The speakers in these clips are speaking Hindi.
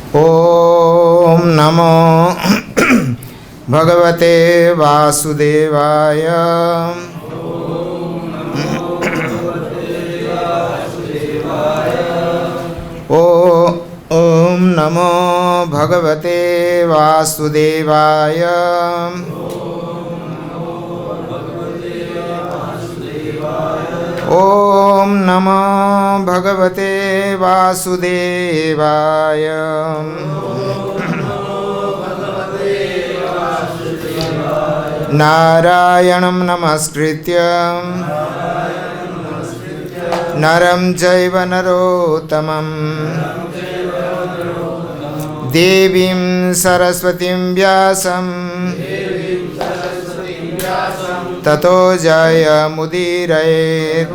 ओम नमो भगवते वासुदेवाय। ओम नमो भगवते वासुदेवाय। ओम नमो भगवते वासुदेवाय। नारायणं नमस्कृत्य नरं चैव नरोत्तमं देवीं सरस्वतीं व्यासं ततो जयमुदीरयेत्।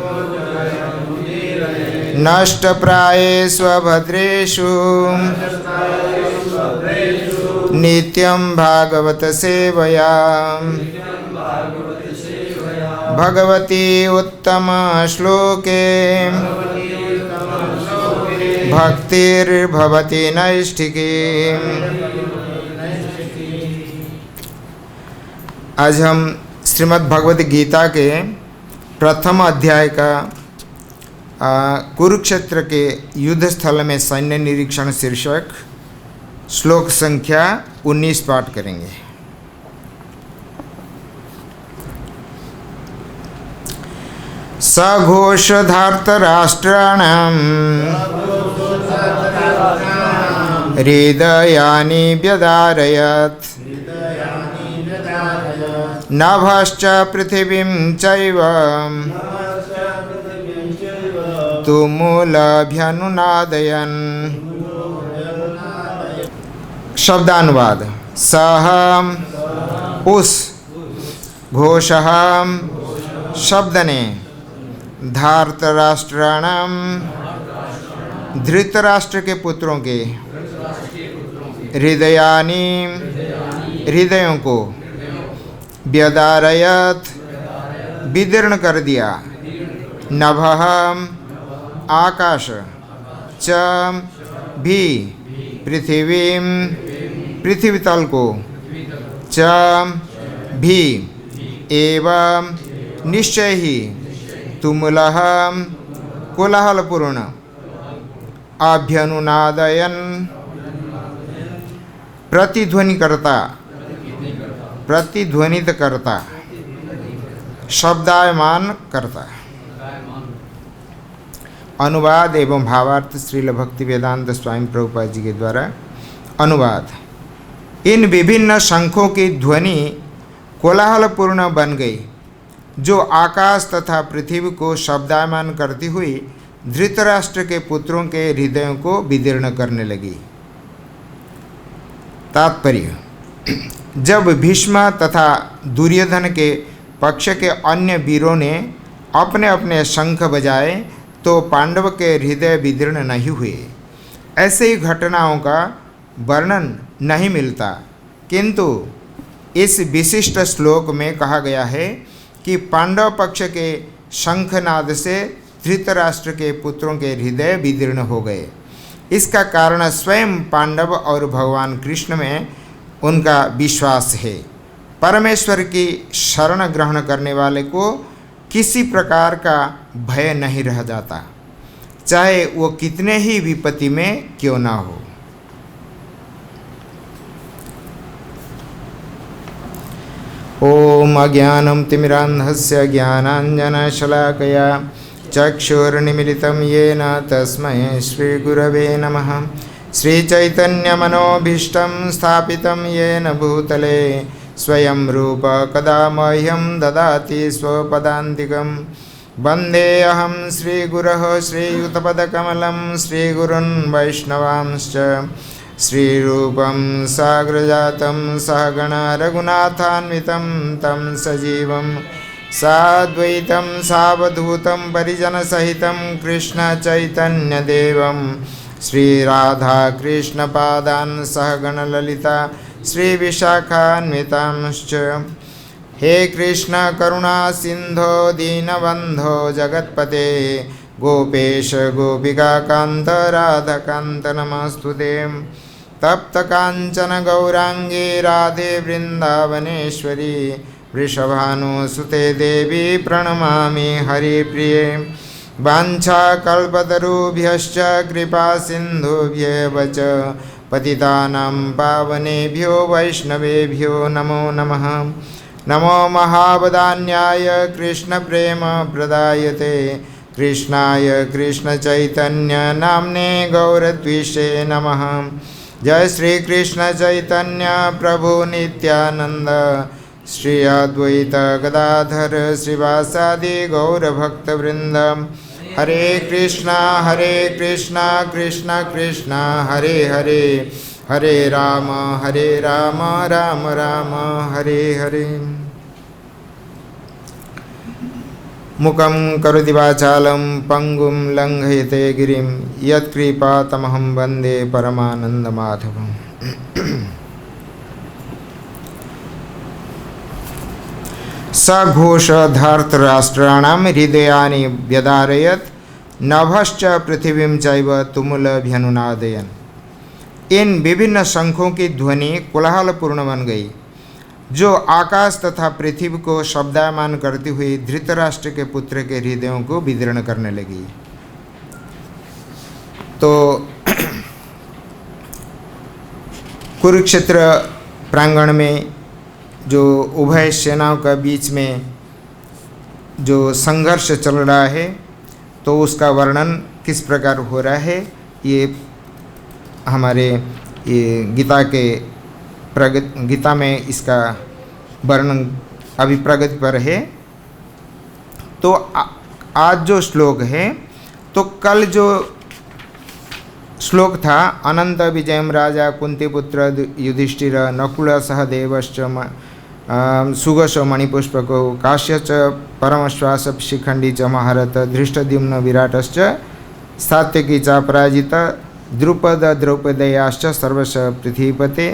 नष्टप्रायेषु भद्रेषु नित्यं भागवत सेवया भगवती उत्तम श्लोके भक्तिर्भवति नैष्ठिकी। आज हम श्रीमद् भगवद गीता के प्रथम अध्याय का कुरुक्षेत्र के युद्ध स्थल में सैन्य निरीक्षण शीर्षक श्लोक संख्या 19 पाठ करेंगे। सघोषधार्तराष्ट्राणां हृदयानि व्यदारयत् नभश्च पृथिवीं चैव तुमुलभ्यनुनादयन्। शब्दानुवाद। सह उस, घोषः शब्द ने, धार्तराष्ट्राणाम धृतराष्ट्र के पुत्रों के, हृदयानि हृदयों को, व्यदारयत विदीर्ण कर दिया, नभः आकाश, च भी पृथ्वीं पृथ्वी तल को, च भी एवं निश्चय ही, तुमुलः कोलाहलपूर्ण, अभ्यनुनादयन प्रतिध्वनि करता, प्रतिध्वनित करता, शब्दायमान करता। अनुवाद एवं भावार्थ श्रील भक्ति वेदांत स्वामी प्रभुपाद जी के द्वारा अनुवाद। इन विभिन्न शंखों की ध्वनि कोलाहलपूर्ण बन गई, जो आकाश तथा पृथ्वी को शब्दायमान करती हुई धृतराष्ट्र के पुत्रों के हृदयों को विदीर्ण करने लगी। तात्पर्य: जब भीष्म तथा दुर्योधन के पक्ष के अन्य वीरों ने अपने अपने शंख बजाए तो पांडव के हृदय विदीर्ण नहीं हुए। ऐसे ही घटनाओं का वर्णन नहीं मिलता, किंतु इस विशिष्ट श्लोक में कहा गया है कि पांडव पक्ष के शंखनाद से धृतराष्ट्र के पुत्रों के हृदय विदीर्ण हो गए। इसका कारण स्वयं पांडव और भगवान कृष्ण में उनका विश्वास है। परमेश्वर की शरण ग्रहण करने वाले को किसी प्रकार का भय नहीं रह जाता, चाहे वो कितने ही विपत्ति में क्यों ना हो। ओम अज्ञानं तिमिरान्धस्य ज्ञानाञ्जनशलाकया चक्षुर्निमीलितं येन तस्मै श्रीगुरवे नमः। श्रीचैतन्यमनोभीष्टं स्थापितं येन भूतले स्वयं रूप कदा मह्यं ददाति स्वपदान्तिकं। वन्देऽहं श्रीगुरोः श्रीयुतपदकमलं श्रीगुरुन् वैष्णवांश्च। श्रीरूपं साग्रजातं सहगण रघुनाथान्वितं तं सजीवं साद्वैतं सावधूतं परिजनसहितं कृष्णचैतन्यदेवं श्रीराधाकृष्णपादान् सहगण ललिता श्रीविशाखान्वितांश्च। हे कृष्ण करुणा सिंधो दीनबंधो जगत्पते गोपेश गोपिकाकान्त राधाकान्त नमस्तुते। तप्त कांचन गौरांगे राधे वृंदावनेश्वरी वृषभानुसुते देवी प्रणमामि हरिप्रिये वाञ्छाकल्पतरुभ्यश्च कृपा सिन्धुभ्येव च पतितानां पावनेभ्यो वैष्णवेभ्यो नमो नमः। नमो महावदान्याय कृष्णप्रेमप्रदायते कृष्णाय कृष्णचैतन्य नाम्ने गौरद्विषे नमः। जय श्री कृष्ण चैतन्य प्रभु नित्यानंद श्री अद्वैत गदाधर श्रीवासादि गौरभक्तवृंद। हरे कृष्णा कृष्ण कृष्ण हरे हरे, हरे राम राम राम हरे हरे। मुखं करोति वाचालं पंगुं लंघयते गिरिं यत्कृपातमहं वन्दे परमानन्दमाधवम्। सघोषधार्तराष्ट्राणां हृदयानि व्यदारयत् नभश्च पृथिवीं चैव तुमुलभ्यनुनादयन्। इन विभिन्न शंखों की ध्वनि कोलाहलपूर्ण बन गई जो आकाश तथा पृथ्वी को शब्दायमान करती हुई धृतराष्ट्र के पुत्र के हृदयों को विदीर्ण करने लगी। तो कुरुक्षेत्र प्रांगण में जो उभय सेनाओं का बीच में जो संघर्ष चल रहा है तो उसका वर्णन किस प्रकार हो रहा है ये हमारे ये गीता में इसका वर्णन अभी प्रगति पर है। तो आज जो श्लोक है तो कल जो श्लोक था अनंत विजयम राजा कुंतीपुत्र युधिष्ठिर नकुल सहदेवश्च सुगश मणिपुष्पको काश्य च परमश्वास शिखंडी च महारथ धृष्टद्युम्न विराटश्च सात्यकी च पराजित द्रुपद द्रौपदेयाश्च सर्वश पृथ्वीपते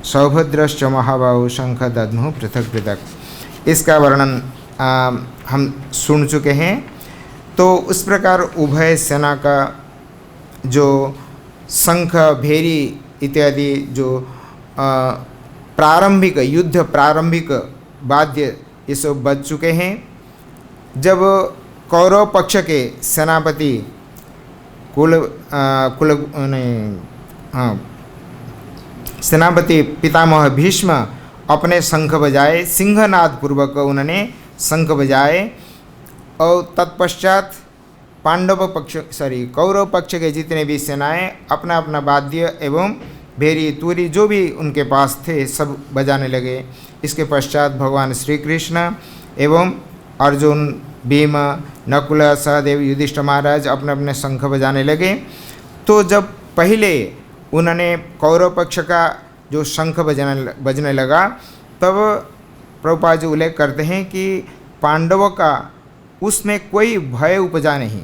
सौभद्रश्च महाबाहु शंख दद्मु पृथक पृथक। इसका वर्णन हम सुन चुके हैं। तो उस प्रकार उभय सेना का जो शंख भेरी इत्यादि जो प्रारंभिक युद्ध प्रारंभिक वाद्य ये सब बज चुके हैं। जब कौरव पक्ष के सेनापति सेनापति पितामह भीष्म अपने शंख बजाए, सिंहनाद पूर्वक उन्होंने शंख बजाए और तत्पश्चात कौरव पक्ष के जितने भी सेनाएं अपना अपना वाद्य एवं भेरी तुरी जो भी उनके पास थे सब बजाने लगे। इसके पश्चात भगवान श्री कृष्ण एवं अर्जुन भीम नकुल सहदेव युधिष्ठिर महाराज अपने अपने शंख बजाने लगे। तो जब पहले उन्होंने कौरव पक्ष का जो शंख बजने लगा तब प्रभुपाद जी उल्लेख करते हैं कि पांडवों का उसमें कोई भय उपजा नहीं,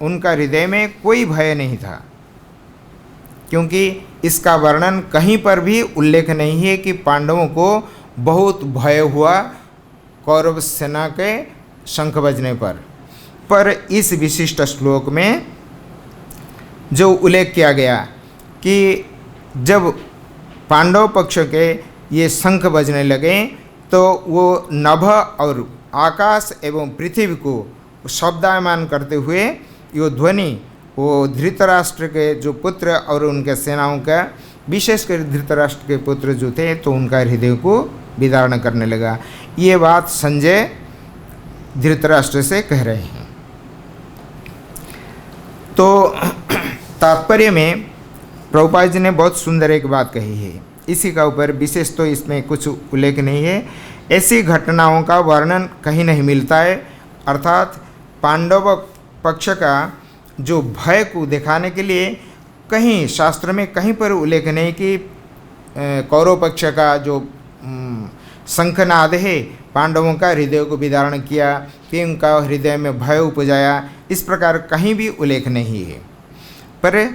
उनका हृदय में कोई भय नहीं था, क्योंकि इसका वर्णन कहीं पर भी उल्लेख नहीं है कि पांडवों को बहुत भय हुआ कौरव सेना के शंख बजने पर इस विशिष्ट श्लोक में जो उल्लेख किया गया कि जब पांडव पक्ष के ये शंख बजने लगे तो वो नभ और आकाश एवं पृथ्वी को शब्दायमान करते हुए ये ध्वनि वो धृतराष्ट्र के जो पुत्र और उनके सेनाओं का विशेषकर धृतराष्ट्र के पुत्र जो थे तो उनका हृदय को विदारण करने लगा। ये बात संजय धृतराष्ट्र से कह रहे हैं। तो तात्पर्य में प्रभुपाद जी ने बहुत सुंदर एक बात कही है, इसी का ऊपर विशेष तो इसमें कुछ उल्लेख नहीं है। ऐसी घटनाओं का वर्णन कहीं नहीं मिलता है, अर्थात पांडव पक्ष का जो भय को दिखाने के लिए कहीं शास्त्र में कहीं पर उल्लेख नहीं कि कौरव पक्ष का जो शंखनाद है पांडवों का हृदय को विदारण किया कि उनका हृदय में भय उपजाया, इस प्रकार कहीं भी उल्लेख नहीं है। पर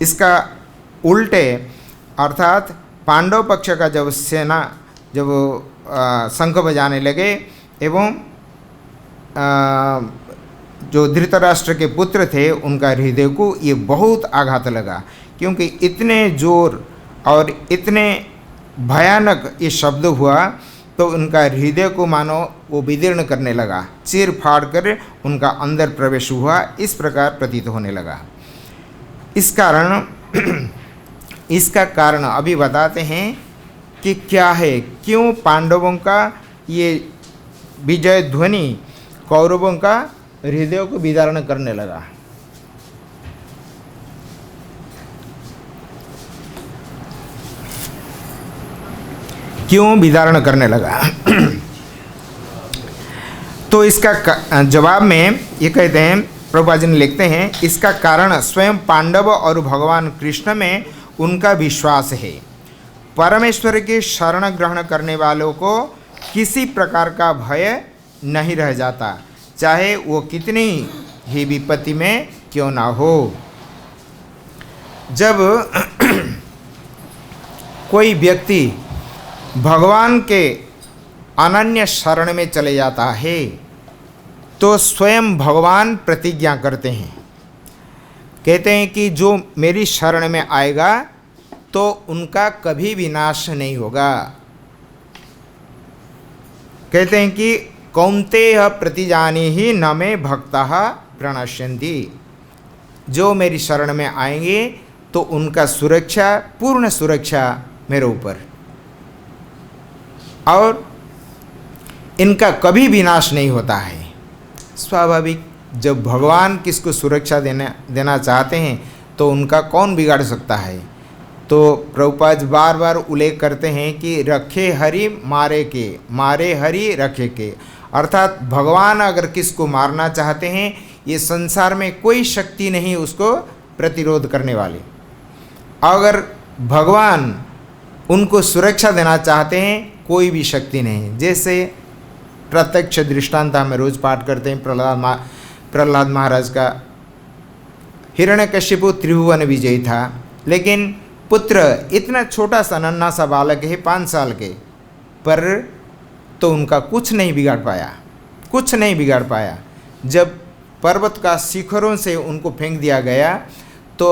इसका उल्टे अर्थात पांडव पक्ष का जब सेना जब शंख बजाने लगे एवं जो धृतराष्ट्र के पुत्र थे उनका हृदय को ये बहुत आघात लगा, क्योंकि इतने जोर और इतने भयानक ये शब्द हुआ तो उनका हृदय को मानो वो विदीर्ण करने लगा, चीर फाड़ कर उनका अंदर प्रवेश हुआ, इस प्रकार प्रतीत होने लगा। इसका कारण अभी बताते हैं कि क्या है, क्यों पांडवों का ये विजय ध्वनि कौरवों का हृदय को विदारण करने लगा। क्यों विदारण करने लगा? तो इसका जवाब में ये कहते हैं, प्रभुपाद जी लिखते हैं, इसका कारण स्वयं पांडव और भगवान कृष्ण में उनका विश्वास है। परमेश्वर के शरण ग्रहण करने वालों को किसी प्रकार का भय नहीं रह जाता, चाहे वो कितनी ही विपत्ति में क्यों ना हो। जब कोई व्यक्ति भगवान के अनन्य शरण में चले जाता है तो स्वयं भगवान प्रतिज्ञा करते हैं, कहते हैं कि जो मेरी शरण में आएगा तो उनका कभी विनाश नहीं होगा। कहते हैं कि कौन्तेय प्रतिजानीहि न मे भक्तः प्रणश्यन्ति, जो मेरी शरण में आएंगे तो उनका सुरक्षा, पूर्ण सुरक्षा मेरे ऊपर, और इनका कभी विनाश नहीं होता है। स्वाभाविक, जब भगवान किसको सुरक्षा देना चाहते हैं तो उनका कौन बिगाड़ सकता है। तो प्रभुपाद बार बार उल्लेख करते हैं कि रखे हरि मारे के, मारे हरि रखे के, अर्थात भगवान अगर किसको मारना चाहते हैं, ये संसार में कोई शक्ति नहीं उसको प्रतिरोध करने वाली। अगर भगवान उनको सुरक्षा देना चाहते हैं, कोई भी शक्ति नहीं। जैसे प्रत्यक्ष दृष्टांत हमें रोज पाठ करते हैं प्रहलाद महाराज का। हिरण्यकशिपु त्रिभुवन विजयी था, लेकिन पुत्र इतना छोटा सा नन्हा सा बालक है, 5 साल के, पर तो उनका कुछ नहीं बिगाड़ पाया, कुछ नहीं बिगाड़ पाया। जब पर्वत का शिखरों से उनको फेंक दिया गया तो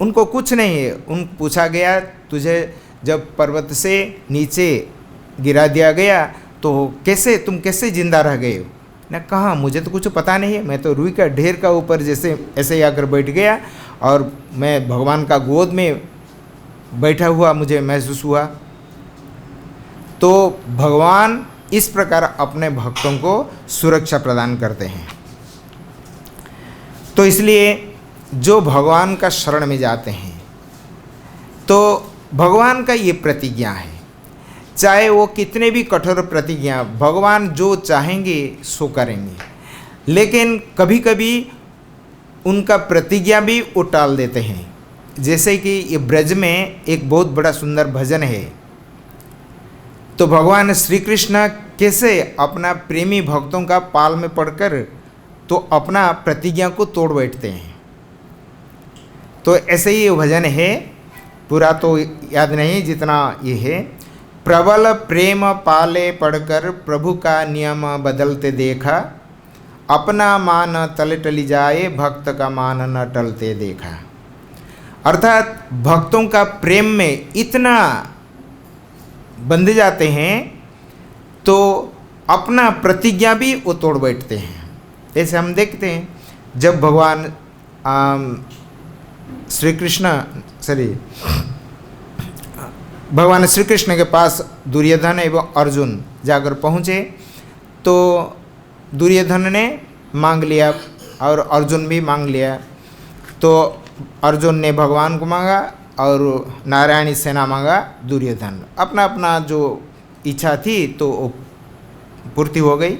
उनको कुछ नहीं है। पूछा गया, तुझे जब पर्वत से नीचे गिरा दिया गया तो कैसे, तुम कैसे जिंदा रह गए हो? ने कहा, मुझे तो कुछ पता नहीं है, मैं तो रुई का ढेर का ऊपर जैसे ऐसे ही आकर बैठ गया और मैं भगवान का गोद में बैठा हुआ मुझे महसूस हुआ। तो भगवान इस प्रकार अपने भक्तों को सुरक्षा प्रदान करते हैं। तो इसलिए जो भगवान का शरण में जाते हैं तो भगवान का ये प्रतिज्ञा है, चाहे वो कितने भी कठोर प्रतिज्ञा, भगवान जो चाहेंगे सो करेंगे। लेकिन कभी कभी उनका प्रतिज्ञा भी वो टाल देते हैं। जैसे कि ये ब्रज में एक बहुत बड़ा सुंदर भजन है, तो भगवान श्री कृष्ण कैसे अपना प्रेमी भक्तों का पाल में पड़कर तो अपना प्रतिज्ञा को तोड़ बैठते हैं। तो ऐसे ही ये भजन है, पूरा तो याद नहीं जितना ये है। प्रबल प्रेम पाले पढ़कर प्रभु का नियम बदलते देखा, अपना मान तले टली जाए भक्त का मान न टलते देखा। अर्थात भक्तों का प्रेम में इतना बंध जाते हैं तो अपना प्रतिज्ञा भी वो तोड़ बैठते हैं। ऐसे हम देखते हैं जब भगवान भगवान श्री कृष्ण के पास दुर्योधन एवं अर्जुन जाकर पहुँचे तो दुर्योधन ने मांग लिया और अर्जुन भी मांग लिया। तो अर्जुन ने भगवान को मांगा और नारायणी सेना मांगा दुर्योधन। अपना अपना जो इच्छा थी तो पूर्ति हो गई।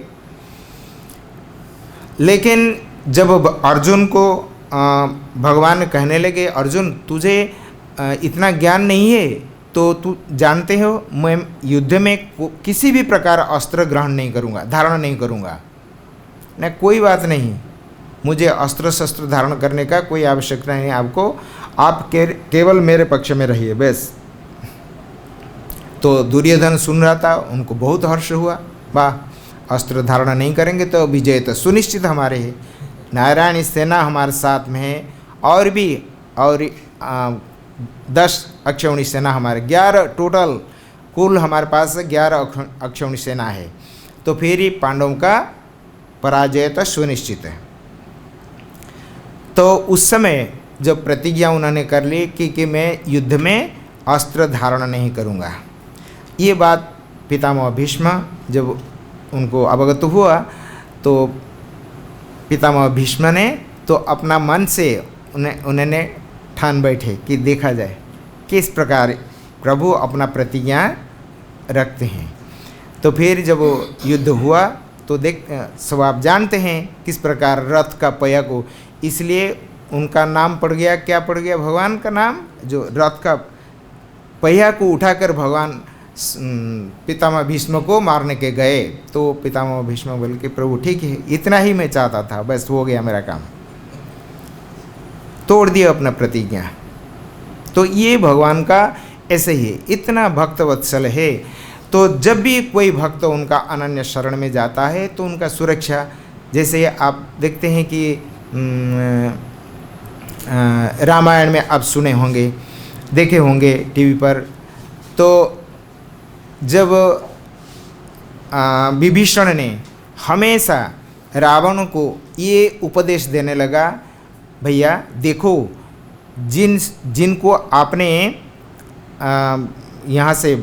लेकिन जब अर्जुन को भगवान कहने लगे, अर्जुन तुझे इतना ज्ञान नहीं है तो तू जानते हो मैं युद्ध में किसी भी प्रकार अस्त्र ग्रहण नहीं करूँगा, धारण नहीं करूँगा। न कोई बात नहीं, मुझे अस्त्र शस्त्र धारण करने का कोई आवश्यकता नहीं आपको, आप केवल मेरे पक्ष में रहिए बस। तो दुर्योधन सुन रहा था, उनको बहुत हर्ष हुआ, वाह अस्त्र धारण नहीं करेंगे तो विजय तो सुनिश्चित हमारे है, नारायणी सेना हमारे साथ में है। और भी 10 अक्षौणी सेना हमारे 11 टोटल कुल हमारे पास 11 अक्षौणी सेना है, तो फिर ही पांडवों का पराजय तो सुनिश्चित है। तो उस समय जब प्रतिज्ञा उन्होंने कर ली कि मैं युद्ध में अस्त्र धारण नहीं करूँगा, ये बात पितामह भीष्म जब उनको अवगत हुआ तो पितामह भीष्म ने तो अपना मन से उन्होंने ठान बैठे कि देखा जाए किस प्रकार प्रभु अपना प्रतिज्ञा रखते हैं। तो फिर जब युद्ध हुआ तो सब आप जानते हैं किस प्रकार रथ का पहिया को, इसलिए उनका नाम पड़ गया, क्या पड़ गया, भगवान का नाम, जो रथ का पहिया को उठाकर भगवान पितामह भीष्म को मारने के गए। तो पितामह भीष्म बोले कि प्रभु ठीक है, इतना ही मैं चाहता था, बस हो गया मेरा काम, तोड़ दिया अपना प्रतिज्ञा। तो ये भगवान का ऐसे ही इतना भक्त वत्सल है। तो जब भी कोई भक्त उनका अनन्य शरण में जाता है तो उनका सुरक्षा, जैसे आप देखते हैं कि रामायण में आप सुने होंगे, देखे होंगे टीवी पर, तो जब विभीषण ने हमेशा रावण को ये उपदेश देने लगा, भैया देखो जिनको आपने यहाँ से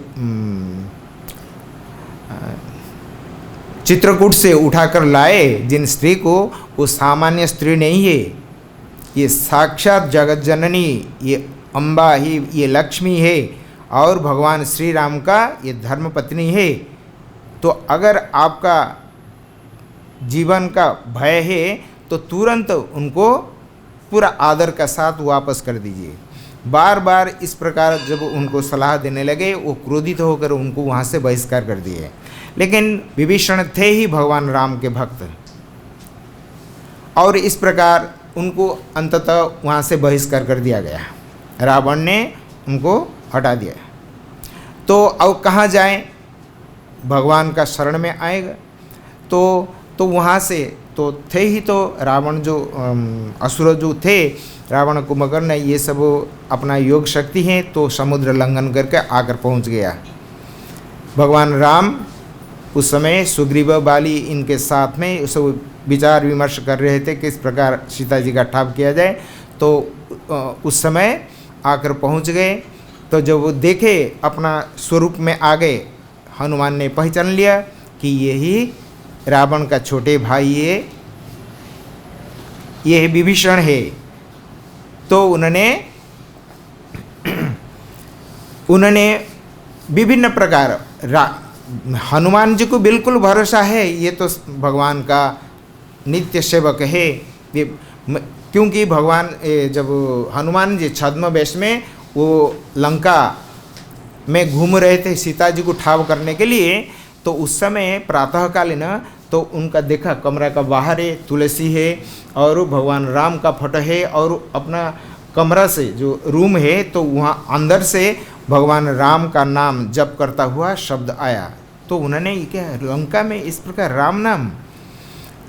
चित्रकूट से उठाकर लाए जिन स्त्री को, वो सामान्य स्त्री नहीं है, ये साक्षात जगत जननी, ये अम्बा ही, ये लक्ष्मी है और भगवान श्री राम का ये धर्म पत्नी है। तो अगर आपका जीवन का भय है तो तुरंत उनको पूरा आदर का साथ वापस कर दीजिए। बार बार इस प्रकार जब उनको सलाह देने लगे, वो क्रोधित होकर उनको वहाँ से बहिष्कार कर दिए। लेकिन विभीषण थे ही भगवान राम के भक्त, और इस प्रकार उनको अंततः वहाँ से बहिष्कार कर दिया गया, रावण ने उनको हटा दिया। तो अब कहाँ जाएं, भगवान का शरण में आएगा। तो वहाँ से तो थे ही, तो रावण जो असुर जो थे, रावण कुंभकर्ण, ये सब अपना योग शक्ति है, तो समुद्र लंघन करके आकर पहुँच गया। भगवान राम उस समय सुग्रीव बाली इनके साथ में सब विचार विमर्श कर रहे थे किस प्रकार सीता जी का ठाव किया जाए। तो उस समय आकर पहुँच गए। तो जब वो देखे अपना स्वरूप में आ गए, हनुमान ने पहचान लिया कि यही रावण का छोटे भाई है, ये विभीषण है। तो उन्होंने विभिन्न प्रकार, हनुमान जी को बिल्कुल भरोसा है, ये तो भगवान का नित्य सेवक है। क्योंकि भगवान जब हनुमान जी छद्म वेश में वो लंका में घूम रहे थे सीता जी को ठाव करने के लिए, तो उस समय प्रातःकालीन तो उनका देखा कमरा का बाहर है तुलसी है और भगवान राम का फोटो है, और अपना कमरा से जो रूम है तो वहाँ अंदर से भगवान राम का नाम जप करता हुआ शब्द आया। तो उन्होंने क्या लंका में इस प्रकार राम नाम,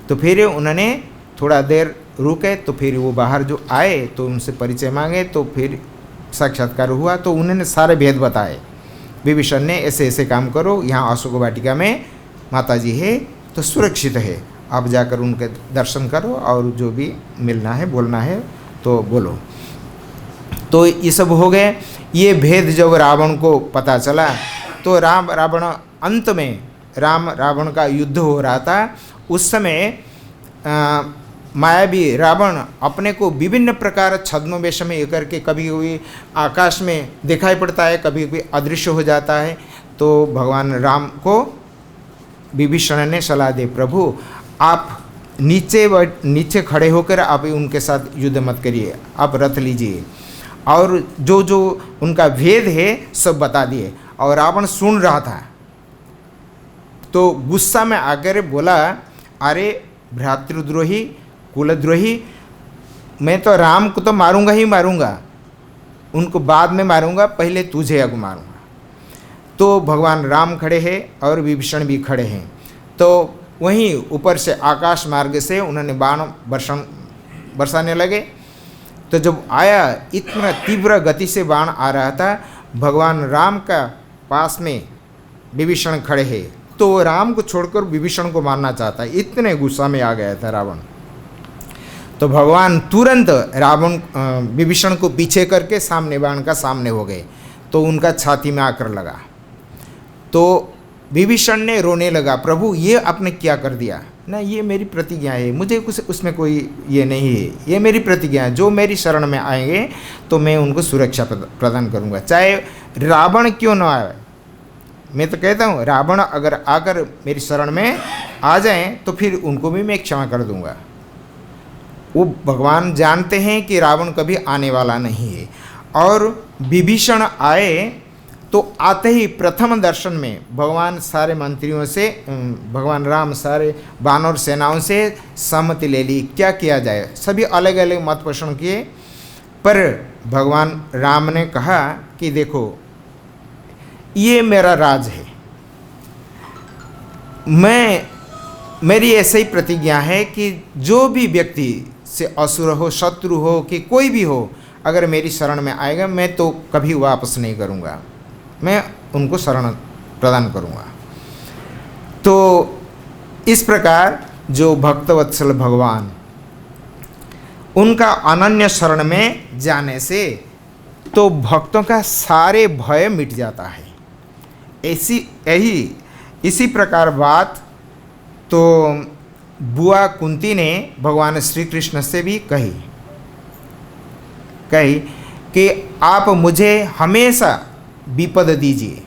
तो फिर उन्होंने थोड़ा देर रुके, तो फिर वो बाहर जो आए तो उनसे परिचय मांगे, तो फिर साक्षात्कार हुआ। तो उन्होंने सारे भेद बताए, विभीषण ने ऐसे ऐसे काम करो, यहाँ अशोक वाटिका में माता जी है तो सुरक्षित है, आप जाकर उनके दर्शन करो और जो भी मिलना है बोलना है तो बोलो। तो ये सब हो गए। ये भेद जब रावण को पता चला तो रावण अंत में रावण का युद्ध हो रहा था। उस समय मायावी रावण अपने को विभिन्न प्रकार छद्म वेश में करके कभी कभी आकाश में दिखाई पड़ता है, कभी कभी अदृश्य हो जाता है। तो भगवान राम को विभीषण ने सलाह दी, प्रभु आप नीचे खड़े होकर आप उनके साथ युद्ध मत करिए, आप रथ लीजिए और जो जो उनका भेद है सब बता दिए। और रावण सुन रहा था तो गुस्सा में आकर बोला, अरे भ्रातृद्रोही कुलद्रोही, मैं तो राम को तो मारूंगा ही मारूंगा, उनको बाद में मारूंगा, पहले तुझे अग मारूंगा। तो भगवान राम खड़े हैं और विभीषण भी खड़े हैं। तो वहीं ऊपर से आकाश मार्ग से उन्होंने बाण बरसाने लगे। तो जब आया, इतना तीव्र गति से बाण आ रहा था, भगवान राम का पास में विभीषण खड़े हैं, तो राम को छोड़कर विभीषण को मारना चाहता है, इतने गुस्सा में आ गया था रावण। तो भगवान तुरंत विभीषण को पीछे करके सामने बाण का सामने हो गए, तो उनका छाती में आकर लगा। तो विभीषण ने रोने लगा, प्रभु ये आपने क्या कर दिया? ना, ये मेरी प्रतिज्ञा है, मुझे कुछ उसमें कोई ये नहीं है, ये मेरी प्रतिज्ञा है, जो मेरी शरण में आएंगे तो मैं उनको सुरक्षा प्रदान करूंगा, चाहे रावण क्यों न आए। मैं तो कहता हूँ, रावण अगर आकर मेरी शरण में आ जाएं तो फिर उनको भी मैं क्षमा कर दूंगा। वो भगवान जानते हैं कि रावण कभी आने वाला नहीं है। और विभीषण आए तो आते ही प्रथम दर्शन में भगवान सारे मंत्रियों से, भगवान राम सारे वानर सेनाओं से सहमति ले ली, क्या किया जाए। सभी अलग अलग मत पोषण किए, पर भगवान राम ने कहा कि देखो, ये मेरा राज है, मेरी ऐसी ही प्रतिज्ञा है कि जो भी व्यक्ति से असुर हो, शत्रु हो कि कोई भी हो, अगर मेरी शरण में आएगा मैं तो कभी वापस नहीं करूँगा, मैं उनको शरण प्रदान करूँगा। तो इस प्रकार जो भक्तवत्सल भगवान, उनका अनन्य शरण में जाने से तो भक्तों का सारे भय मिट जाता है। इसी प्रकार बात तो बुआ कुंती ने भगवान श्री कृष्ण से भी कही कि आप मुझे हमेशा विपद दीजिए,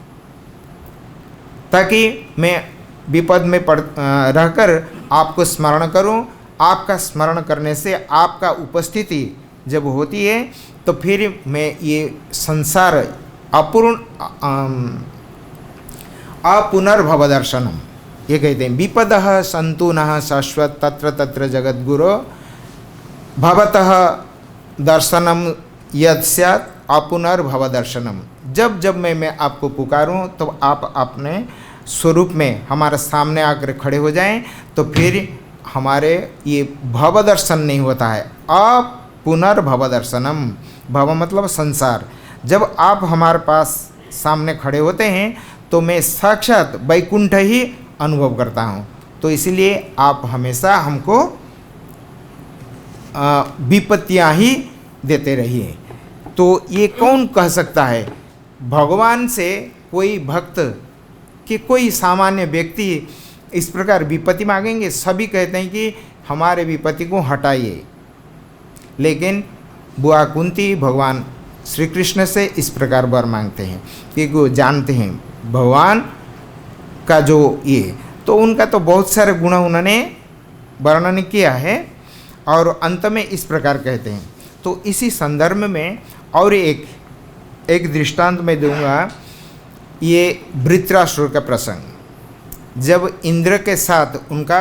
ताकि मैं विपद में रहकर आपको स्मरण करूं। आपका स्मरण करने से, आपका उपस्थिति जब होती है तो फिर मैं ये संसार अपुनर्भव दर्शनम, ये कहते हैं, विपदः सन्तु नः शाश्वत तत्र तत्र जगद्गुरो भवतः दर्शनम यत् स्यात् अपुनर्भव दर्शनम। जब जब मैं आपको पुकारूं तो आप अपने स्वरूप में हमारे सामने आकर खड़े हो जाएं, तो फिर हमारे ये भव दर्शन नहीं होता है, अपुनर्भव दर्शनम। भव मतलब संसार। जब आप हमारे पास सामने खड़े होते हैं तो मैं साक्षात वैकुंठ ही अनुभव करता हूँ। तो इसलिए आप हमेशा हमको विपत्तियाँ ही देते रहिए। तो ये कौन कह सकता है? भगवान से कोई भक्त कि कोई सामान्य व्यक्ति इस प्रकार विपत्ति मांगेंगे? सभी कहते हैं कि हमारे विपत्ति को हटाइए, लेकिन बुआ कुंती भगवान श्री कृष्ण से इस प्रकार वर मांगते हैं क्योंकि वो जानते हैं भगवान का जो ये, तो उनका तो बहुत सारे गुण उन्होंने वर्णन किया है और अंत में इस प्रकार कहते हैं। तो इसी संदर्भ में और एक दृष्टांत मैं दूंगा, ये वृत्रासुर का प्रसंग। जब इंद्र के साथ उनका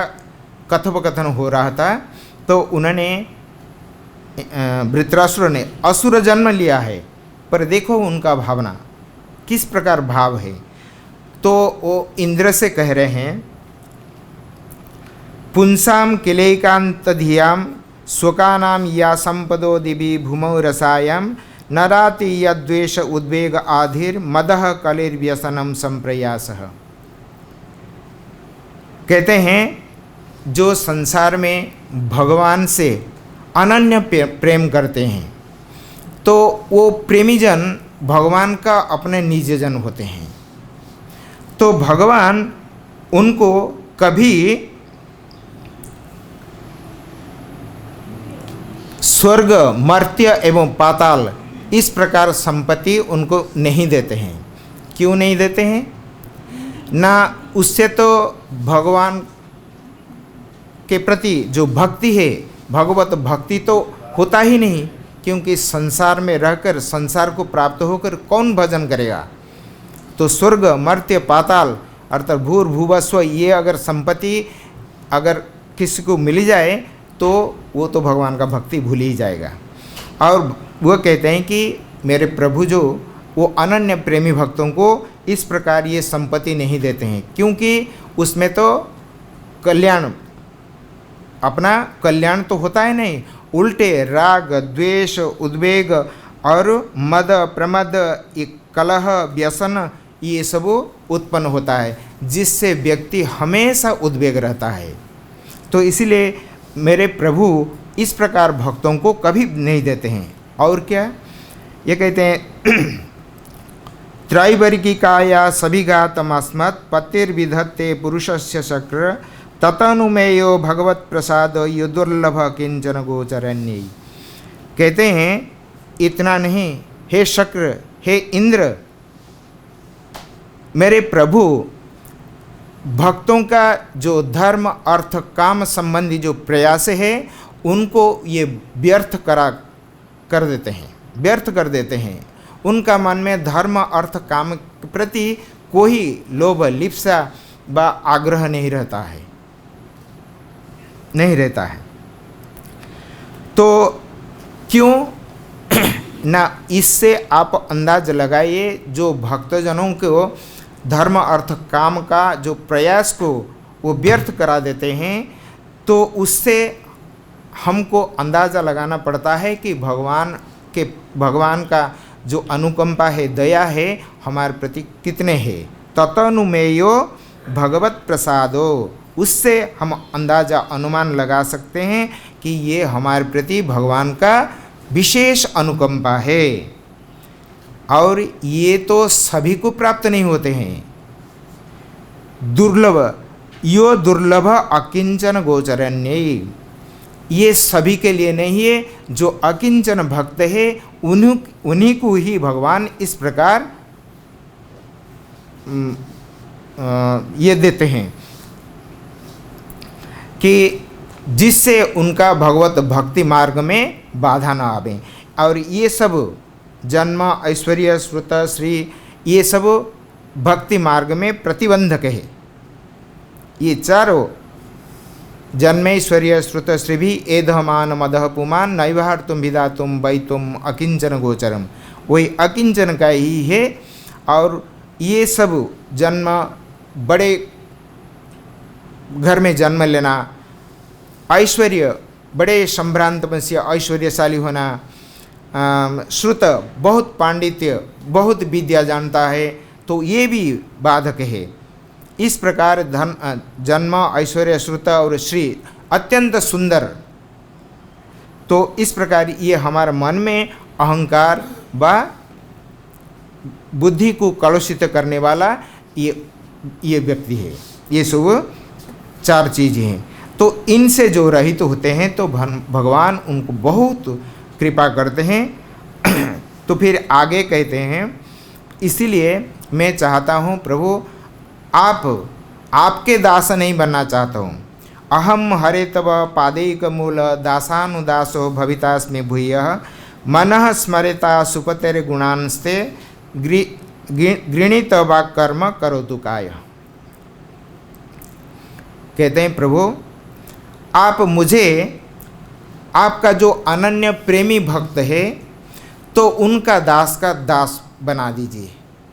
कथोपकथन हो रहा था तो उन्होंने, वृत्रासुर ने असुर जन्म लिया है, पर देखो उनका भावना किस प्रकार भाव है। तो वो इंद्र से कह रहे हैं, पुंसाम किलैकांत धियाम स्वकानाम या संपदो दिवि भूमौ रसायाम नराति यद्वेष उद्वेग आधिर मदह कलिर्व्यसनम संप्रयासः। कहते हैं जो संसार में भगवान से अनन्य प्रेम करते हैं तो वो प्रेमीजन भगवान का अपने निजजन होते हैं। तो भगवान उनको कभी स्वर्ग, मर्त्य एवं पाताल इस प्रकार संपत्ति उनको नहीं देते हैं। क्यों नहीं देते हैं? ना उससे तो भगवान के प्रति जो भक्ति है, भगवत भक्ति तो होता ही नहीं, क्योंकि संसार में रहकर संसार को प्राप्त होकर कौन भजन करेगा। तो स्वर्ग, मर्त्य, पाताल अर्थात भूर्भुवस्व, ये अगर संपत्ति अगर किसी को मिल जाए तो वो तो भगवान का भक्ति भूल ही जाएगा। और वो कहते हैं कि मेरे प्रभु जो वो अनन्य प्रेमी भक्तों को इस प्रकार ये संपत्ति नहीं देते हैं, क्योंकि उसमें तो कल्याण, अपना कल्याण तो होता है नहीं, उल्टे राग, द्वेष, उद्वेग और मद, प्रमद, कलह, व्यसन ये सब उत्पन्न होता है, जिससे व्यक्ति हमेशा उद्वेग रहता है। तो इसीलिए मेरे प्रभु इस प्रकार भक्तों को कभी नहीं देते हैं। और क्या ये कहते हैं, त्रैवर्गिकाया सभिघातमस्मत् पतिर्विधत्ते पुरुषस्य शक्र ततनुमेयो भगवत प्रसाद यो दुर्लभ किंचन गोचरण्य। कहते हैं इतना नहीं, हे शक्र, हे इंद्र, मेरे प्रभु भक्तों का जो धर्म अर्थ काम संबंधी जो प्रयास है उनको ये व्यर्थ कर देते हैं। उनका मन में धर्म अर्थ काम के प्रति कोई लोभ, लिप्सा व आग्रह नहीं रहता है। तो क्यों ना, इससे आप अंदाज लगाइए, जो भक्तजनों को धर्म अर्थ काम का जो प्रयास को वो व्यर्थ करा देते हैं, तो उससे हमको अंदाज़ा लगाना पड़ता है कि भगवान का जो अनुकंपा है, दया है हमारे प्रति कितने है। ततनुमेयो भगवत प्रसादो, उससे हम अंदाज़ा अनुमान लगा सकते हैं कि ये हमारे प्रति भगवान का विशेष अनुकंपा है। और ये तो सभी को प्राप्त नहीं होते हैं। दुर्लभ अकिंचन गोचरण्य, ये सभी के लिए नहीं है। जो अकिंचन भक्त है उन्हीं को ही भगवान इस प्रकार ये देते हैं कि जिससे उनका भगवत भक्ति मार्ग में बाधा न आवे। और ये सब जन्म, ऐश्वर्य, श्रुत, श्री, ये सब भक्ति मार्ग में प्रतिबंधक है। ये चारों जन्मैश्वर्य, श्रुत, श्री भी एधमान मदह पुमान नैवहार तुम विदा तुम वै तुम अकिंचन गोचरम, वही अकिंचन का ही है। और ये सब जन्म, बड़े घर में जन्म लेना, ऐश्वर्य, बड़े संभ्रांत से ऐश्वर्यशाली होना, श्रुत, बहुत पांडित्य, बहुत विद्या जानता है, तो ये भी बाधक है। इस प्रकार जन्म, ऐश्वर्य, श्रुत और श्री अत्यंत सुंदर, तो इस प्रकार ये हमारे मन में अहंकार व बुद्धि को कलुषित करने वाला ये व्यक्ति है। ये सब चार चीज़ें हैं। तो इनसे जो रहित होते हैं तो भगवान उनको बहुत कृपा करते हैं। तो फिर आगे कहते हैं, इसीलिए मैं चाहता हूँ प्रभु आपके दास नहीं बनना चाहता हूँ। अहम हरे तव पादैक मूल दासानुदासो भवितास्मि भूयः मनः स्मरेता सुपतेर गुणांस्ते गृणीत वा कर्म करोतु काय। कहते हैं प्रभु आप मुझे, आपका जो अनन्य प्रेमी भक्त है तो उनका दास का दास बना दीजिए,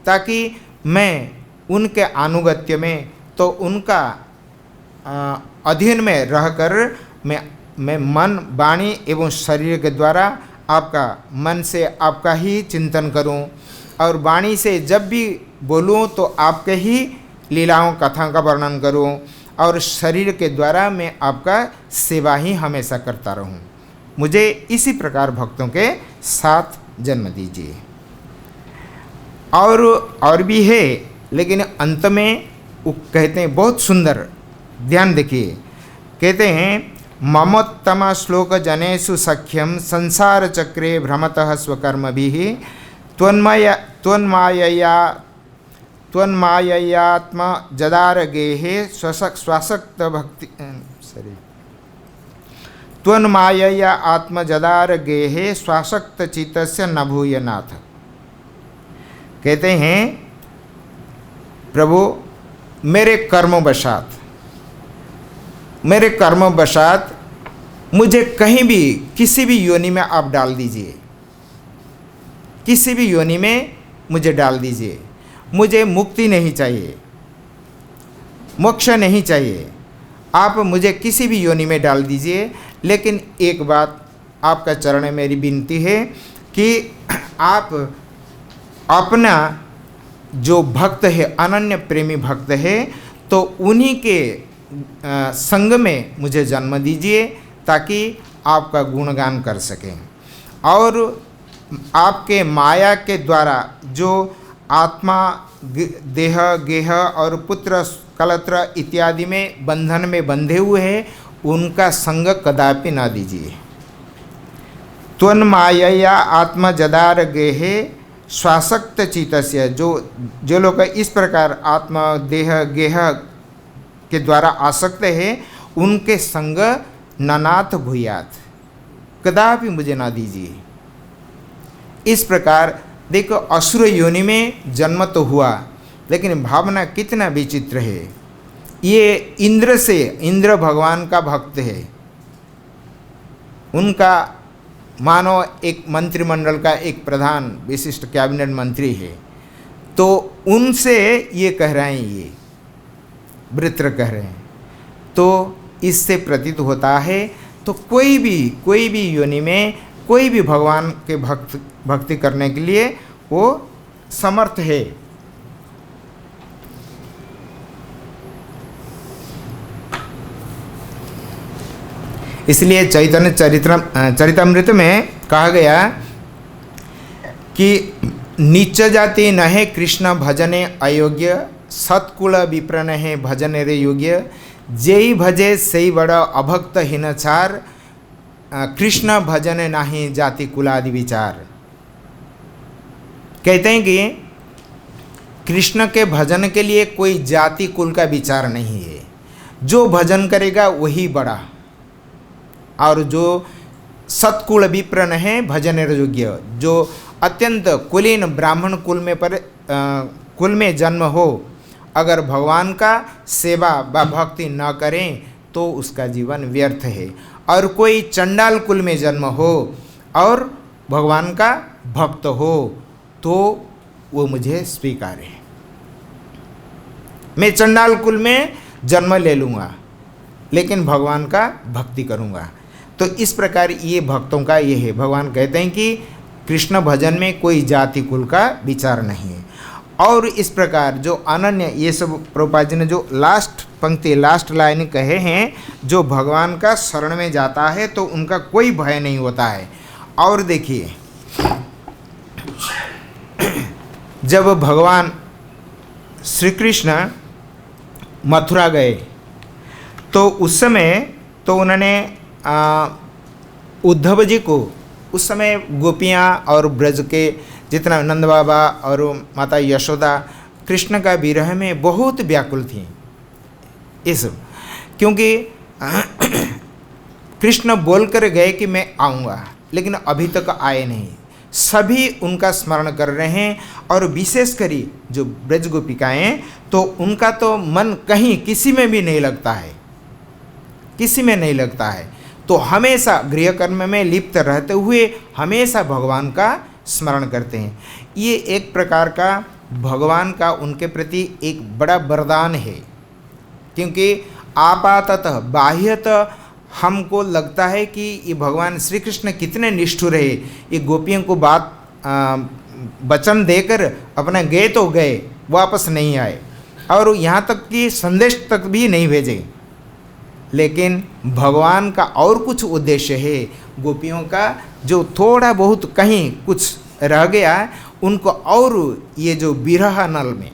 ताकि मैं उनके अनुगत्य में, तो उनका अधीन में रहकर मैं मन, वाणी एवं शरीर के द्वारा आपका, मन से आपका ही चिंतन करूं, और वाणी से जब भी बोलूं तो आपके ही लीलाओं कथा का वर्णन करूं, और शरीर के द्वारा मैं आपका सेवा ही हमेशा करता रहूं। मुझे इसी प्रकार भक्तों के साथ जन्म दीजिए। और भी है, लेकिन अंत में वो कहते हैं बहुत सुंदर, ध्यान देखिए। कहते हैं ममोत्तम श्लोक जनेषु सख्यम संसार चक्रे भ्रमतः स्वकर्मभिः त्वन्माययात्म जदार गेहे स्वासक्त भक्ति त्वन्मायया आत्म जदार गेहे स्वासक्त चित्तस्य न भूय नाथ। कहते हैं प्रभु मेरे कर्मवशात मुझे कहीं भी, किसी भी योनि में आप डाल दीजिए, किसी भी योनि में मुझे डाल दीजिए। मुझे मुक्ति नहीं चाहिए, मोक्ष नहीं चाहिए, आप मुझे किसी भी योनि में डाल दीजिए। लेकिन एक बात आपका चरण में मेरी विनती है कि आप अपना जो भक्त है, अनन्य प्रेमी भक्त है, तो उन्हीं के संग में मुझे जन्म दीजिए ताकि आपका गुणगान कर सकें। और आपके माया के द्वारा जो आत्मा देह गेह और पुत्र कलत्र इत्यादि में बंधन में बंधे हुए हैं, उनका संग कदापि ना दीजिए। त्वन मायया आत्मा जदार गेहे स्वासक्त चितस्य, जो लोग इस प्रकार आत्मा देह गेह के द्वारा आसक्त है, उनके संग ननाथ भूयात, कदापि मुझे ना दीजिए। इस प्रकार देखो, असुर योनि में जन्म तो हुआ, लेकिन भावना कितना विचित्र है। ये इंद्र भगवान का भक्त है, उनका मानो एक मंत्रिमंडल का एक प्रधान विशिष्ट कैबिनेट मंत्री है, तो उनसे ये कह रहे हैं, ये वृत्र कह रहे हैं, तो इससे प्रतीत होता है तो कोई भी योनि में कोई भी भगवान के भक्ति करने के लिए वो समर्थ है। इसलिए चैतन्य चरितामृत में कहा गया कि नीच जाति न है कृष्ण भजने अयोग्य, सत्कुल विप्रन है भजने रे योग्य, जेई भजे सही बड़ा अभक्त हीनचार, कृष्ण भजन नाही जाति कुलादि विचार। कहते हैं कि कृष्ण के भजन के लिए कोई जाति कुल का विचार नहीं है, जो भजन करेगा वही बड़ा, और जो सत्कुल विप्रन है भजन योग्य, जो अत्यंत कुलीन ब्राह्मण कुल में जन्म हो, अगर भगवान का सेवा व भक्ति न करें तो उसका जीवन व्यर्थ है। और कोई चंडाल कुल में जन्म हो और भगवान का भक्त हो तो वो मुझे स्वीकार है। मैं चंडाल कुल में जन्म ले लूँगा लेकिन भगवान का भक्ति करूँगा। तो इस प्रकार ये भक्तों का ये है। भगवान कहते हैं कि कृष्ण भजन में कोई जाति कुल का विचार नहीं है। और इस प्रकार जो अनन्य, ये सब प्रभुपाद जी ने जो लास्ट पंक्ति लास्ट लाइन कहे हैं, जो भगवान का शरण में जाता है तो उनका कोई भय नहीं होता है। और देखिए, जब भगवान श्री कृष्ण मथुरा गए तो उस समय तो उन्होंने उद्धव जी को, उस समय गोपियाँ और ब्रज के जितना नंद बाबा और माता यशोदा कृष्ण का विरह में बहुत व्याकुल थी। इस क्योंकि कृष्ण बोल कर गए कि मैं आऊँगा, लेकिन अभी तक आए नहीं। सभी उनका स्मरण कर रहे हैं और विशेष करी जो ब्रज गोपिकाएँ, तो उनका तो मन कहीं किसी में भी नहीं लगता है, किसी में नहीं लगता है। तो हमेशा गृह कर्म में लिप्त रहते हुए हमेशा भगवान का स्मरण करते हैं। ये एक प्रकार का भगवान का उनके प्रति एक बड़ा वरदान है, क्योंकि आपाततः बाह्यतः हमको लगता है कि ये भगवान श्री कृष्ण कितने निष्ठुर है। ये गोपियों को वचन देकर अपना गए तो गए, वापस नहीं आए, और यहाँ तक कि संदेश तक भी नहीं भेजे। लेकिन भगवान का और कुछ उद्देश्य है। गोपियों का जो थोड़ा बहुत कहीं कुछ रह गया, उनको और ये जो विरह नल में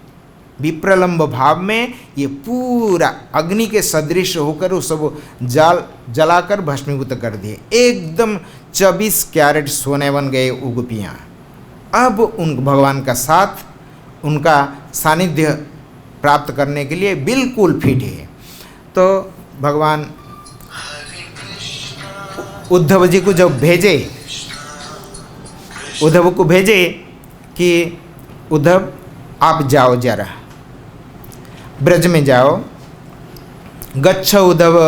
विप्रलंब भाव में ये पूरा अग्नि के सदृश होकर वो सब जलाकर भस्मीभूत कर दिए। एकदम 24 कैरेट सोने बन गए वो गोपियाँ। अब उन भगवान का साथ, उनका सानिध्य प्राप्त करने के लिए बिल्कुल फिट है। तो भगवान उद्धव जी को जब भेजे, उद्धव को भेजे कि उद्धव आप जाओ, जरा ब्रज में जाओ, गच्छ उद्धव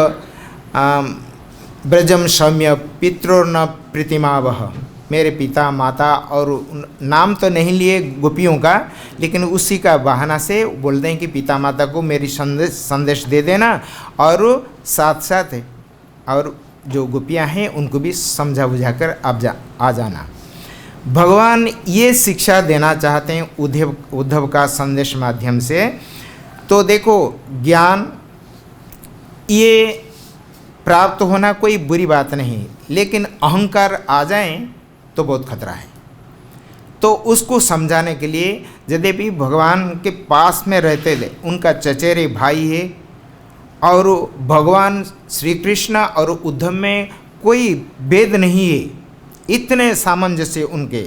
ब्रजम सौम्य पित्रोर्न प्रीतिमावह। मेरे पिता माता, और नाम तो नहीं लिए गोपियों का, लेकिन उसी का बहाना से बोलते हैं कि पिता माता को मेरी संदेश दे देना, और साथ साथ और जो गोपियां हैं उनको भी समझा बुझाकर आ जाना। भगवान ये शिक्षा देना चाहते हैं उद्धव का संदेश माध्यम से। तो देखो, ज्ञान ये प्राप्त होना कोई बुरी बात नहीं, लेकिन अहंकार आ जाए तो बहुत खतरा है। तो उसको समझाने के लिए, यद्यपि भगवान के पास में रहते थे, उनका चचेरे भाई है, और भगवान श्री कृष्ण और उद्धव में कोई भेद नहीं है, इतने सामंजस्य उनके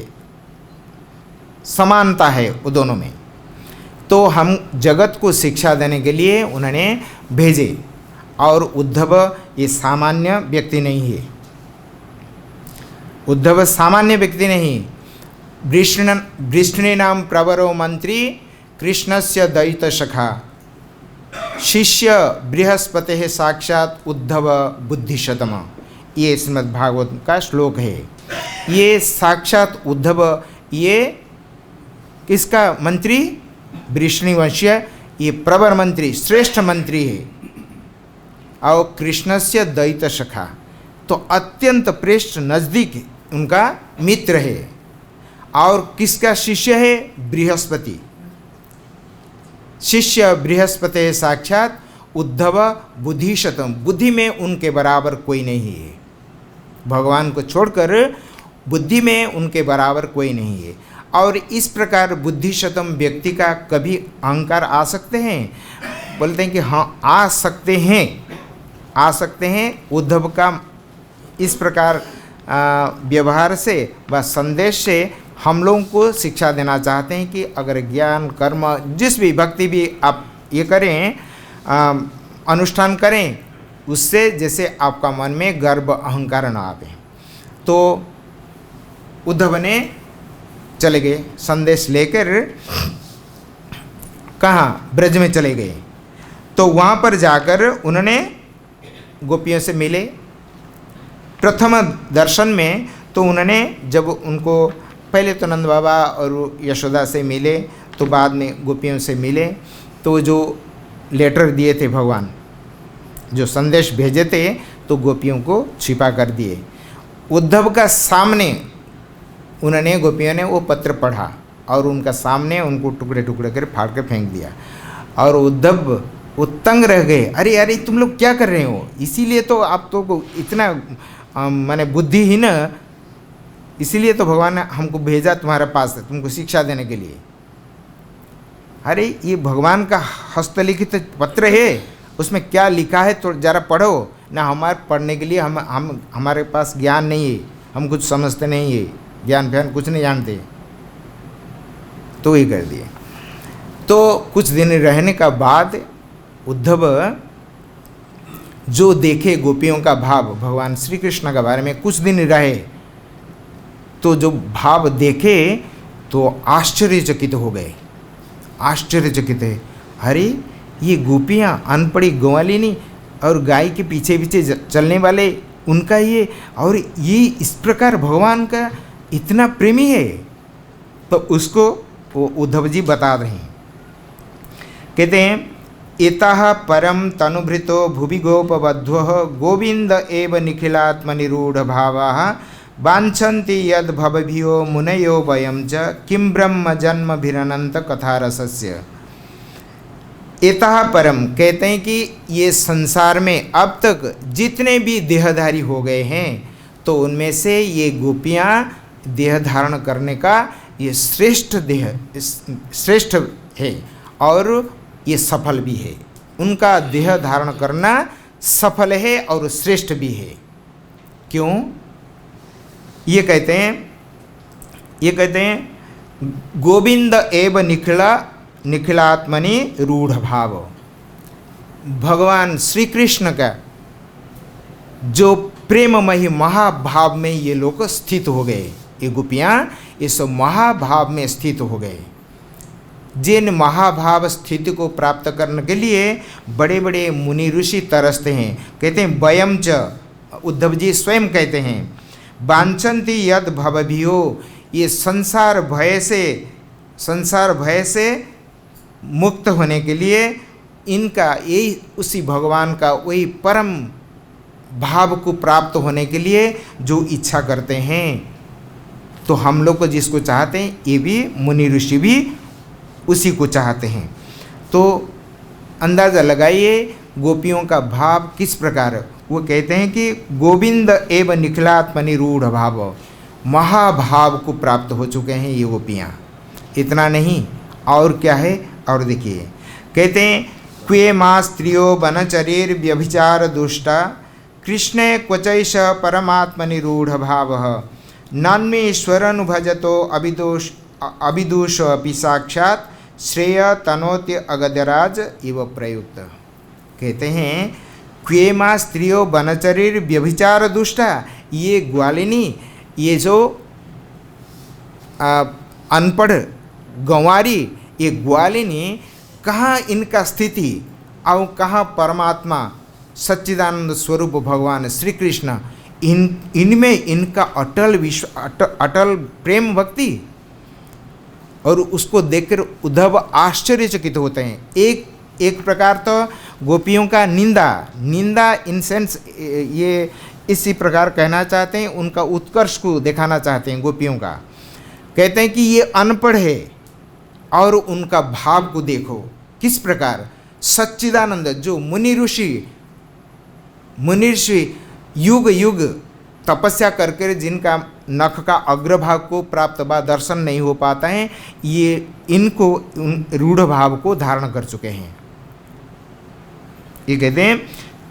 समानता है वो दोनों में। तो हम जगत को शिक्षा देने के लिए उन्होंने भेजे, और उद्धव ये सामान्य व्यक्ति नहीं है। उद्धव सामान्य व्यक्ति नहीं। वृष्णि नाम प्रवरो मंत्री कृष्णस्य दैत सखा शिष्य बृहस्पति साक्षात उद्धव बुद्धिशतम, ये श्रीमद् भागवत का श्लोक है। ये साक्षात उद्धव, ये किसका मंत्री? वृष्णिवंशीय, ये प्रवर मंत्री, श्रेष्ठ मंत्री है, और कृष्णस्य दैत सखा, तो अत्यंत प्रेष्ठ नज़दीक उनका मित्र है। और किसका शिष्य है? बृहस्पति। शिष्य बृहस्पति साक्षात उद्धव बुद्धिशतम, बुद्धि में उनके बराबर कोई नहीं है। भगवान को छोड़कर बुद्धि में उनके बराबर कोई नहीं है। और इस प्रकार बुद्धिशतम व्यक्ति का कभी अहंकार आ सकते हैं? बोलते हैं कि हाँ, आ सकते हैं, आ सकते हैं। उद्धव का इस प्रकार व्यवहार से व संदेश से हम लोगों को शिक्षा देना चाहते हैं कि अगर ज्ञान कर्म जिस भी भक्ति भी आप ये करें, अनुष्ठान करें, उससे जैसे आपका मन में गर्व अहंकार न आवे। तो उद्धव ने चले गए, संदेश लेकर कहाँ? ब्रज में चले गए। तो वहाँ पर जाकर उन्होंने गोपियों से मिले। प्रथम दर्शन में तो उन्होंने, जब उनको पहले तो नंद बाबा और यशोदा से मिले, तो बाद में गोपियों से मिले, तो जो लेटर दिए थे भगवान, जो संदेश भेजे थे, तो गोपियों को छिपा कर दिए। उद्धव का सामने उन्होंने, गोपियों ने वो पत्र पढ़ा और उनका सामने उनको टुकड़े टुकड़े कर फाड़ कर फेंक दिया। और उद्धव वो तंग रह गए, अरे अरे तुम लोग क्या कर रहे हो? इसीलिए तो आप तो इतना माने बुद्धिहीन, इसीलिए तो भगवान ने हमको भेजा तुम्हारे पास तुमको शिक्षा देने के लिए। अरे ये भगवान का हस्तलिखित पत्र है, उसमें क्या लिखा है तो ज़रा पढ़ो ना। हमारे पढ़ने के लिए हमारे पास ज्ञान नहीं है, हम कुछ समझते नहीं है, ज्ञान फ्यान कुछ नहीं जानते, तो ये कर दिए। तो कुछ दिन रहने का बाद उद्धव जो देखे गोपियों का भाव, भगवान श्री कृष्ण के बारे में कुछ दिन रहे, तो जो भाव देखे तो आश्चर्यचकित हो गए। आश्चर्यचकित है, अरे ये गोपियाँ अनपढ़ी ग्वालिनी और गाय के पीछे पीछे चलने वाले उनका ये, और ये इस प्रकार भगवान का इतना प्रेमी है। तो उसको वो उद्धव जी बता रहे हैं, कहते हैं इतः परम तनुभृतो भुवि गोपवध्वः गोविंद एव निखिलात्मनिरूढ़ भावाः वाञ्छन्ति यद् भवभियो मुनयो वयं च किं ब्रह्म जन्मभिरनंत कथारसस्य। इतः परम कहते हैं कि ये संसार में अब तक जितने भी देहधारी हो गए हैं, तो उनमें से ये गोपियाँ देह धारण करने का ये श्रेष्ठ है, और ये सफल भी है। उनका देह धारण करना सफल है और श्रेष्ठ भी है। क्यों? ये कहते हैं गोविंद एव निखिलात्मनि रूढ़ भाव। भगवान श्री कृष्ण का जो प्रेममयी महाभाव में ये लोग स्थित हो गए, ये गोपियाँ इस महाभाव में स्थित हो गए। जिन महाभाव स्थिति को प्राप्त करने के लिए बड़े बड़े मुनि ऋषि तरसते हैं। कहते हैं वयम च, उद्धव जी स्वयं कहते हैं, वांछन्ति यद भवभियो, ये संसार भय से मुक्त होने के लिए इनका यही उसी भगवान का वही परम भाव को प्राप्त होने के लिए जो इच्छा करते हैं। तो हम लोग को जिसको चाहते हैं, ये भी मुनि ऋषि भी उसी को चाहते हैं। तो अंदाज़ा लगाइए गोपियों का भाव किस प्रकार है। वो कहते हैं कि गोविंद एव निखिलात्मनिरूढ़ भाव, महाभाव को प्राप्त हो चुके हैं ये गोपियाँ। इतना नहीं, और क्या है, और देखिए कहते हैं क्वे मा स्त्रियो वनचरेर व्यभिचार दुष्टा कृष्णे क्वचैष परमात्मनिरूढ़ भाव नन्मेश्वरनुभजतो अभिदूष अपि साक्षात श्रेय तनोत्य अगदराज इव प्रयुक्त। कहते हैं क्वेमा स्त्रियो वनचरीर व्यभिचार दुष्टा, ये ग्वालिनी, ये जो अनपढ़ गंवारी, ये ग्वालिनी कहाँ इनका स्थिति और कहाँ परमात्मा सच्चिदानंद स्वरूप भगवान श्री कृष्ण, इनमें इनका अटल अटल प्रेम भक्ति। और उसको देखकर उद्धव आश्चर्यचकित होते हैं। एक प्रकार तो गोपियों का निंदा इन सेंस ये इसी प्रकार कहना चाहते हैं, उनका उत्कर्ष को दिखाना चाहते हैं गोपियों का। कहते हैं कि ये अनपढ़ है और उनका भाव को देखो किस प्रकार सच्चिदानंद, जो मुनि ऋषि युग युग तपस्या करके जिनका नख का अग्रभाग को प्राप्त व दर्शन नहीं हो पाता है, ये इनको रूढ़ भाव को धारण कर चुके हैं। ये कहते हैं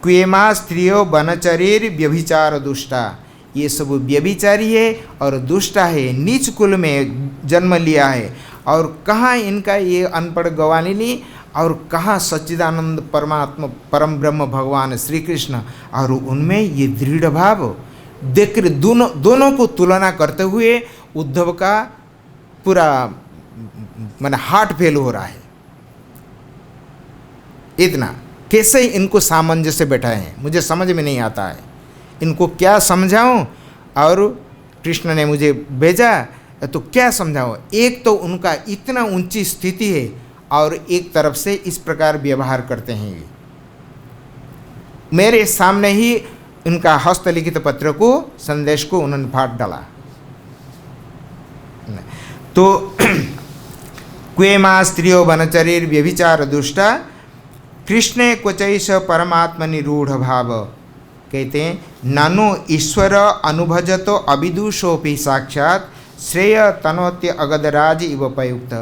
क्वेमा स्त्रियो वनचरीर व्यभिचार दुष्टा, ये सब व्यभिचारी है और दुष्टा है, नीच कुल में जन्म लिया है। और कहाँ इनका ये अनपढ़ गवालिनी और कहाँ सच्चिदानंद परमात्मा परम ब्रह्म भगवान श्री कृष्ण, और उनमें ये दृढ़ भाव देखकर दोनों को तुलना करते हुए उद्धव का पूरा माने हार्ट फेल हो रहा है। इतना कैसे इनको सामंजस्य बैठा है, मुझे समझ में नहीं आता है, इनको क्या समझाऊं। और कृष्ण ने मुझे भेजा तो क्या समझाऊं। एक तो उनका इतना ऊंची स्थिति है और एक तरफ से इस प्रकार व्यवहार करते हैं। ये मेरे सामने ही इनका हस्तलिखित पत्र को, संदेश को उन्होंने फाड़ डाला। तो क्वेमा स्त्रियो वनचरीर व्यभिचार दुष्टा कृष्णे क्वचैष परमात्मनिरूढ़ भाव। कहते हैं नानो ईश्वर अनुभजतो अभिदूषोपि साक्षात श्रेय तनोत्य अगदराज इव प्रयुक्त।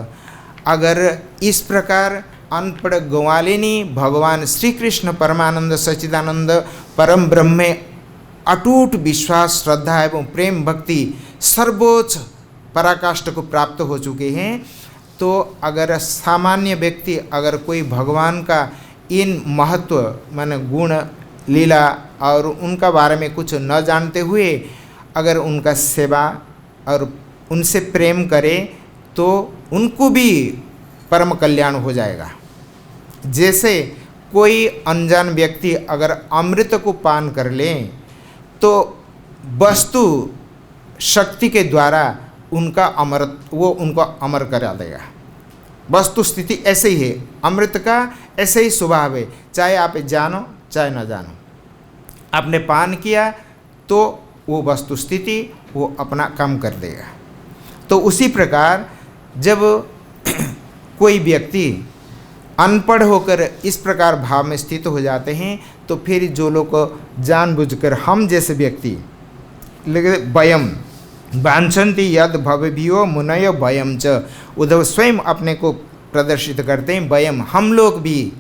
अगर इस प्रकार अनपढ़ गंवालिनी भगवान श्री कृष्ण परमानंद सच्चिदानंद परम ब्रह्म में अटूट विश्वास, श्रद्धा एवं प्रेम भक्ति सर्वोच्च पराकाष्ठ को प्राप्त हो चुके हैं, तो अगर सामान्य व्यक्ति, अगर कोई भगवान का इन महत्व माने गुण लीला और उनका बारे में कुछ न जानते हुए अगर उनका सेवा और उनसे प्रेम करे तो उनको भी परम कल्याण हो जाएगा। जैसे कोई अनजान व्यक्ति अगर अमृत को पान कर ले तो वस्तु शक्ति के द्वारा उनका वो उनको अमर करा देगा। वस्तु स्थिति ऐसे ही है, अमृत का ऐसे ही स्वभाव है, चाहे आप जानो चाहे न जानो। आपने पान किया तो वो वस्तु स्थिति वो अपना काम कर देगा। तो उसी प्रकार जब कोई व्यक्ति अनपढ़ होकर इस प्रकार भाव में स्थित हो जाते हैं, तो फिर जो लोग जानबूझकर हम जैसे व्यक्ति वयम वांछन्ति यद भवभ्यो मुनय वयम च, उद्धव स्वयं अपने को प्रदर्शित करते हैं, वयम हम लोग भी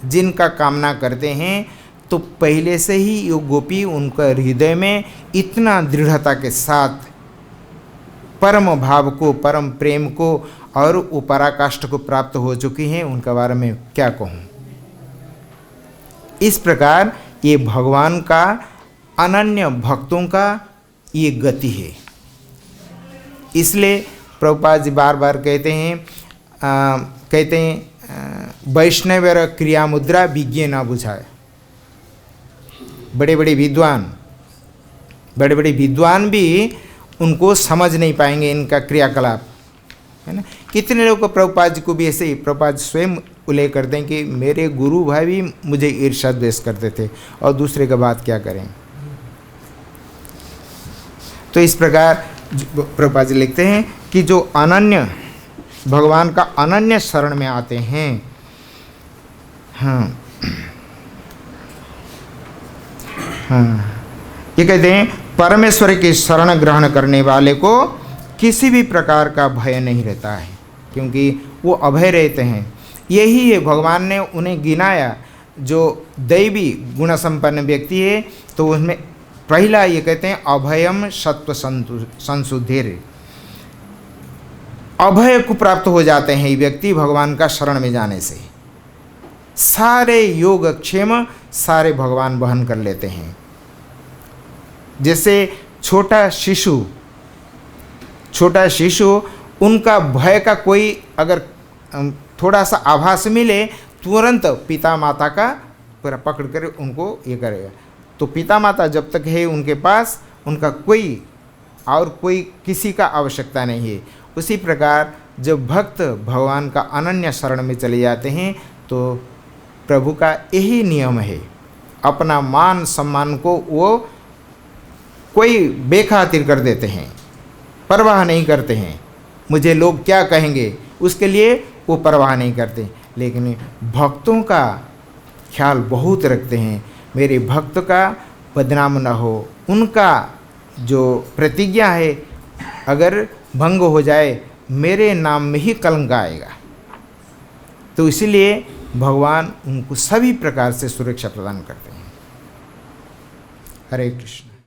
जिनका कामना करते हैं, तो पहले से ही ये गोपी उनका हृदय में इतना दृढ़ता के साथ परम भाव को, परम प्रेम को और वो पराकाष्ठ को प्राप्त हो चुकी हैं। उनके बारे में क्या कहूँ। इस प्रकार ये भगवान का अनन्य भक्तों का ये गति है। इसलिए प्रभुपाद जी बार बार कहते हैं वैष्णव क्रिया मुद्रा विज्ञ ना बुझाए। बड़े बड़े विद्वान भी उनको समझ नहीं पाएंगे इनका क्रियाकलाप, है ना। कितने लोग को प्रभुपाद जी को भी ऐसे ही, प्रभुपाद स्वयं उल्लेख करते हैं कि मेरे गुरु भाई भी मुझे ईर्ष्या द्वेष करते थे और दूसरे का बात क्या करें। तो इस प्रकार प्रभुपाद जी लिखते हैं कि जो अनन्य भगवान का अनन्य शरण में आते हैं, हाँ ये कहते हैं परमेश्वर की शरण ग्रहण करने वाले को किसी भी प्रकार का भय नहीं रहता है, क्योंकि वो अभय रहते हैं। यही है भगवान ने उन्हें गिनाया जो दैवी गुण संपन्न व्यक्ति है, तो उसमें पहला ये कहते हैं अभयम सत्व संशुद्धिर, अभय को प्राप्त हो जाते हैं ये व्यक्ति भगवान का शरण में जाने से। सारे योग क्षेम सारे भगवान वहन कर लेते हैं। जैसे छोटा शिशु उनका भय का कोई अगर थोड़ा सा आभास मिले तुरंत पिता माता का पूरा पकड़ कर उनको ये करेगा। तो पिता माता जब तक है उनके पास, उनका कोई किसी का आवश्यकता नहीं है। उसी प्रकार जब भक्त भगवान का अनन्य शरण में चले जाते हैं तो प्रभु का यही नियम है, अपना मान सम्मान को वो कोई बेखातिर कर देते हैं, परवाह नहीं करते हैं। मुझे लोग क्या कहेंगे उसके लिए वो परवाह नहीं करते, लेकिन भक्तों का ख्याल बहुत रखते हैं। मेरे भक्त का बदनाम न हो, उनका जो प्रतिज्ञा है अगर भंग हो जाए मेरे नाम में ही कलंक आएगा। तो इसीलिए भगवान उनको सभी प्रकार से सुरक्षा प्रदान करते हैं। हरे कृष्ण।